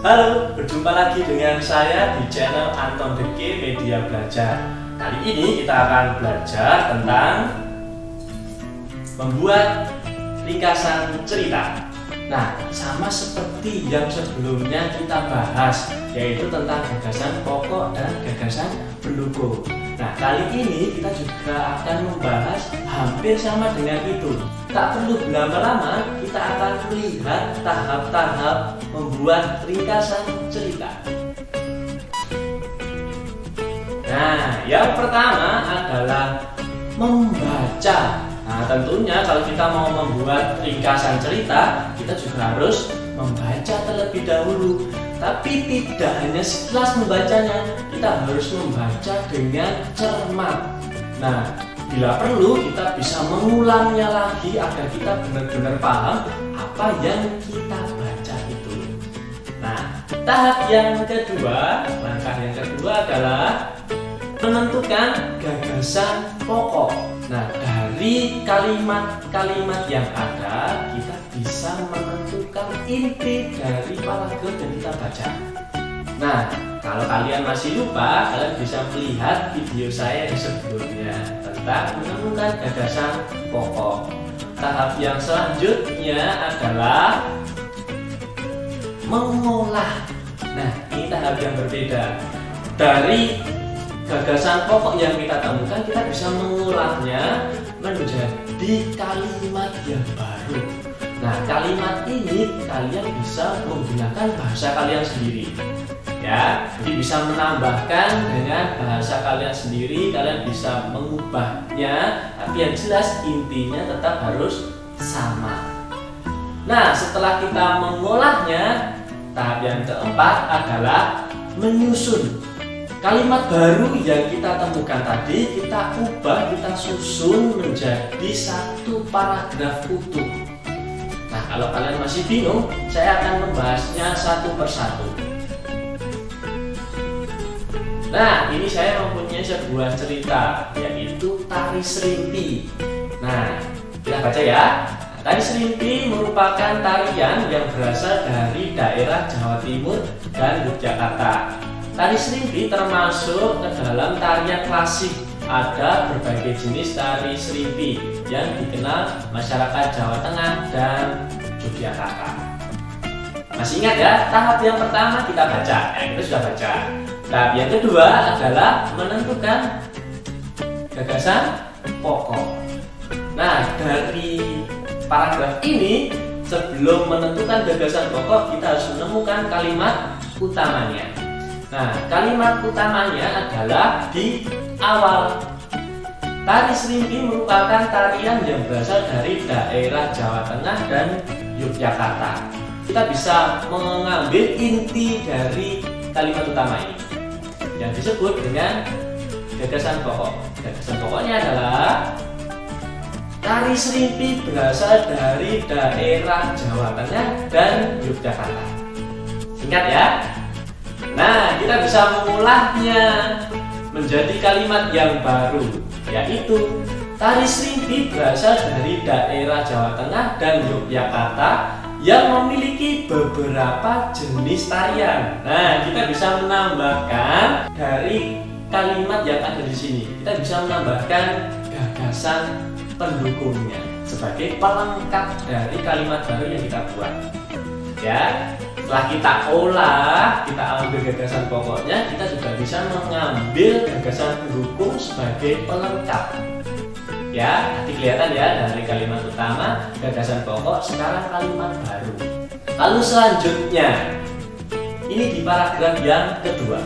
Halo, berjumpa lagi dengan saya di channel Anton Deke Media Belajar. Kali ini kita akan belajar tentang membuat ringkasan cerita. Nah, sama seperti yang sebelumnya kita bahas, yaitu tentang gagasan pokok dan gagasan pendukung. Nah, kali ini kita juga akan membahas hampir sama dengan itu. Tak perlu berlama-lama, kita akan melihat tahap-tahap membuat ringkasan cerita. Nah, yang pertama adalah membaca. Nah, tentunya kalau kita mau membuat ringkasan cerita, kita juga harus membaca terlebih dahulu. Tapi tidak hanya sekilas membacanya, kita harus membaca dengan cermat. Nah, bila perlu kita bisa mengulangnya lagi agar kita benar-benar paham apa yang kita baca itu. Nah, tahap yang kedua, langkah yang kedua adalah menentukan gagasan pokok. Nah, dari kalimat-kalimat yang ada, kita bisa menentukan inti dari paragraf yang kita baca. Nah, kalau kalian masih lupa, kalian bisa melihat video saya yang sebelumnya tentang menemukan gagasan pokok. Tahap yang selanjutnya adalah mengolah. Nah, ini tahap yang berbeda. Dari gagasan pokok yang kita temukan, kita bisa mengolahnya menjadi kalimat yang baru. Nah, kalimat ini kalian bisa menggunakan bahasa kalian sendiri. Ya, jadi bisa menambahkan dengan bahasa kalian sendiri, kalian bisa mengubahnya, tapi yang jelas intinya tetap harus sama. Nah, setelah kita mengolahnya, tahap yang keempat adalah menyusun. Kalimat baru yang kita temukan tadi, kita ubah, kita susun menjadi satu paragraf utuh. Nah, kalau kalian masih bingung, saya akan membahasnya satu persatu. Nah, ini saya mempunyai sebuah cerita, yaitu Tari Serimpi. Nah, kita baca ya. Tari Serimpi merupakan tarian yang berasal dari daerah Jawa Timur dan Yogyakarta. Tari Serimpi termasuk ke dalam tarian klasik. Ada berbagai jenis tari serimpi yang dikenal masyarakat Jawa Tengah dan Yogyakarta. Masih ingat ya, tahap yang pertama kita baca, kita sudah baca. Tahap yang kedua adalah menentukan gagasan pokok. Nah, dari paragraf ini, sebelum menentukan gagasan pokok, kita harus menemukan kalimat utamanya. Nah, kalimat utamanya adalah di awal. Tari Serimpi merupakan tarian yang berasal dari daerah Jawa Tengah dan Yogyakarta. Kita bisa mengambil inti dari kalimat utama ini yang disebut dengan gagasan pokok. Gagasan pokoknya adalah Tari Serimpi berasal dari daerah Jawa Tengah dan Yogyakarta. Ingat ya. Nah, kita bisa mengolahnya menjadi kalimat yang baru, yaitu Tari Serimpi berasal dari daerah Jawa Tengah dan Yogyakarta yang memiliki beberapa jenis tarian. Nah, kita bisa menambahkan dari kalimat yang ada di sini. Kita bisa menambahkan gagasan pendukungnya sebagai pelengkap dari kalimat baru yang kita buat. Ya, setelah kita olah, kita ambil gagasan pokoknya, kita juga bisa mengambil gagasan pendukung sebagai pelengkap. Ya, nanti kelihatan ya dari kalimat utama, gagasan pokok, sekarang kalimat baru. Lalu selanjutnya, ini di paragraf yang kedua.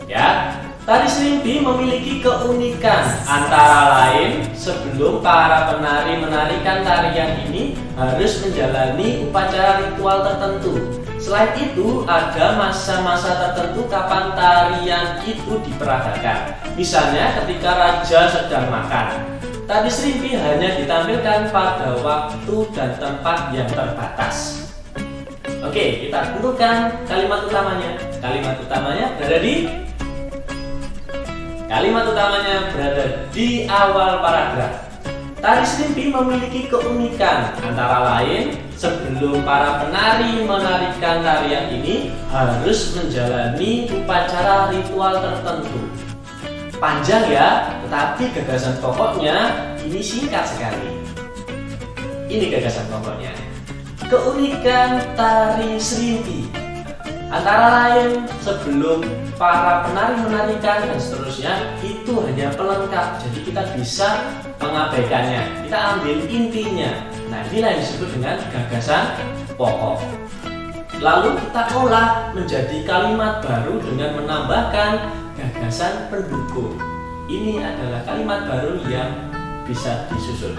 Ya, Tari Serimpi memiliki keunikan, antara lain sebelum para penari menarikan tarian ini harus menjalani upacara ritual tertentu. Selain itu, ada masa-masa tertentu kapan tarian itu diperagakan. Misalnya ketika raja sedang makan. Tari Serimpi hanya ditampilkan pada waktu dan tempat yang terbatas. Oke, kita tentukan kalimat utamanya. Kalimat utamanya berada di awal paragraf. Tari Serimpi memiliki keunikan, antara lain sebelum para penari menarikan tarian ini harus menjalani upacara ritual tertentu. Panjang ya, tetapi gagasan pokoknya ini singkat sekali. Ini gagasan pokoknya. Keunikan Tari Serimpi antara lain sebelum para penari menarikan dan seterusnya itu hanya pelengkap, jadi kita bisa mengabaikannya, kita ambil intinya. Nah, inilah yang disebut dengan gagasan pokok. Lalu kita olah menjadi kalimat baru dengan menambahkan gagasan pendukung. Ini adalah kalimat baru yang bisa disusun.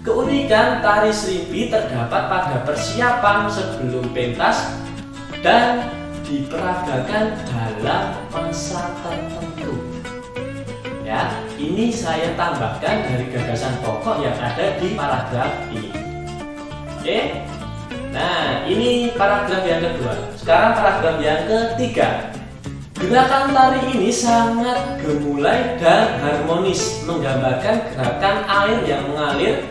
Keunikan Tari Serimpi terdapat pada persiapan sebelum pentas dan diperagakan dalam masa tertentu. Ya, ini saya tambahkan dari gagasan pokok yang ada di paragraf ini. Oke. Nah, ini paragraf yang kedua. Sekarang paragraf yang ketiga. Gerakan tari ini sangat gemulai dan harmonis, menggambarkan gerakan air yang mengalir.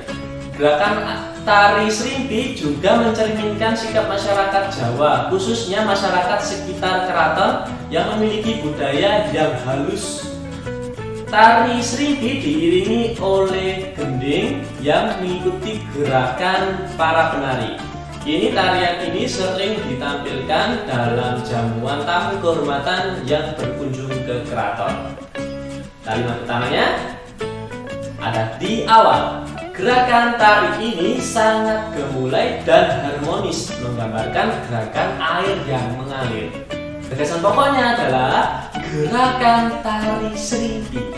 Gerakan Tari Serimpi juga mencerminkan sikap masyarakat Jawa, khususnya masyarakat sekitar keraton yang memiliki budaya yang halus. Tari Serimpi diiringi oleh gending yang mengikuti gerakan para penari. Kini tarian ini sering ditampilkan dalam jamuan tamu kehormatan yang berkunjung ke keraton. Kalimat utamanya ada di awal. Gerakan tari ini sangat gemulai dan harmonis, menggambarkan gerakan air yang mengalir. Gagasan pokoknya adalah gerakan Tari Serimpi.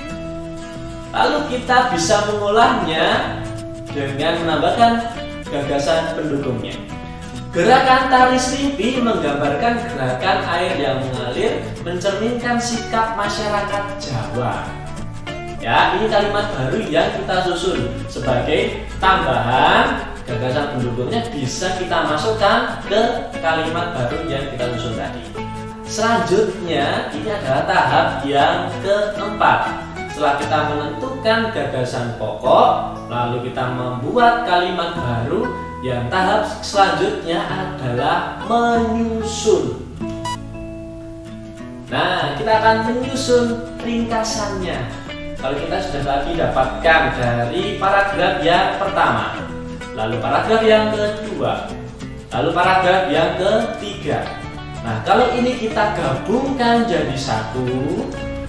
Lalu kita bisa mengolahnya dengan menambahkan gagasan pendukungnya. Gerakan Tari Serimpi menggambarkan gerakan air yang mengalir, mencerminkan sikap masyarakat Jawa. Ya, ini kalimat baru yang kita susun sebagai tambahan gagasan pendukungnya, bisa kita masukkan ke kalimat baru yang kita susun tadi. Selanjutnya, ini adalah tahap yang keempat. Setelah kita menentukan gagasan pokok, lalu kita membuat kalimat baru, yang tahap selanjutnya adalah menyusun. Nah, kita akan menyusun ringkasannya. Kalau kita sudah tadi dapatkan dari paragraf yang pertama, lalu paragraf yang kedua, lalu paragraf yang ketiga. Nah, kalau ini kita gabungkan jadi satu,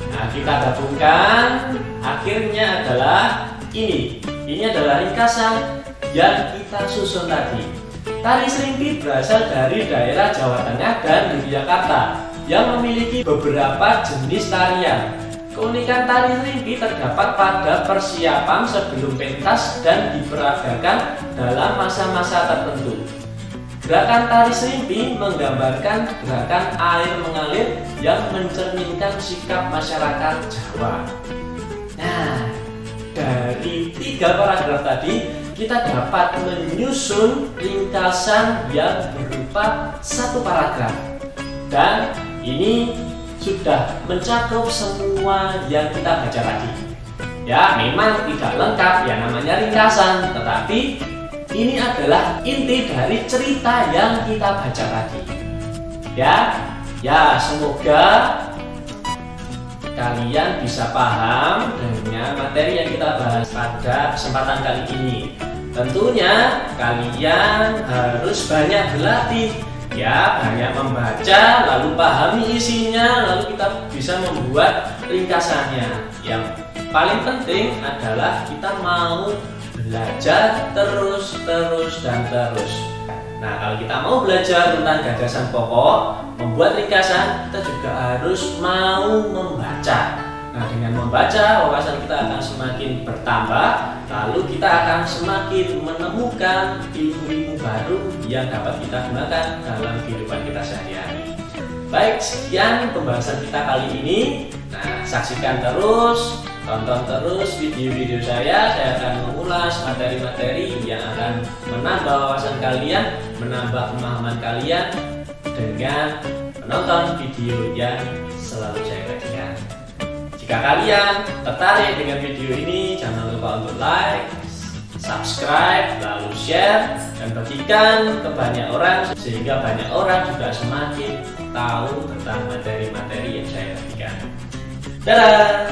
nah kita gabungkan, akhirnya adalah ini. Ini adalah ringkasan yang kita susun tadi. Tari Serimpi berasal dari daerah Jawa Tengah dan Yogyakarta yang memiliki beberapa jenis tarian. Keunikan Tari Serimpi terdapat pada persiapan sebelum pentas dan diperagakan dalam masa-masa tertentu. Gerakan Tari Serimpi menggambarkan gerakan air mengalir yang mencerminkan sikap masyarakat Jawa. Nah, dari 3 paragraf tadi kita dapat menyusun ringkasan yang berupa 1 paragraf. Dan ini sudah mencakup semua yang kita baca tadi. Ya, memang tidak lengkap ya namanya ringkasan, tetapi ini adalah inti dari cerita yang kita baca tadi. Ya, semoga kalian bisa paham dengan materi yang kita bahas pada kesempatan kali ini. Tentunya kalian harus banyak berlatih. Ya, banyak membaca, lalu pahami isinya, lalu kita bisa membuat ringkasannya. Yang paling penting adalah kita mau belajar terus. Nah, kalau kita mau belajar tentang gagasan pokok, membuat ringkasan, kita juga harus mau membaca. Nah, dengan membaca, wawasan kita akan semakin bertambah, lalu kita akan semakin menemukan ilmu-ilmu baru yang dapat kita gunakan dalam kehidupan kita sehari-hari. Baik, sekian pembahasan kita kali ini. Nah, saksikan terus, tonton terus video-video saya akan mengulas materi-materi yang akan menambah wawasan kalian, menambah pemahaman kalian dengan menonton video yang selalu saya bagikan. Jika kalian tertarik dengan video ini, jangan lupa untuk like, subscribe, lalu share, dan bagikan ke banyak orang sehingga banyak orang juga semakin tahu tentang materi-materi yang saya bagikan. Dadah!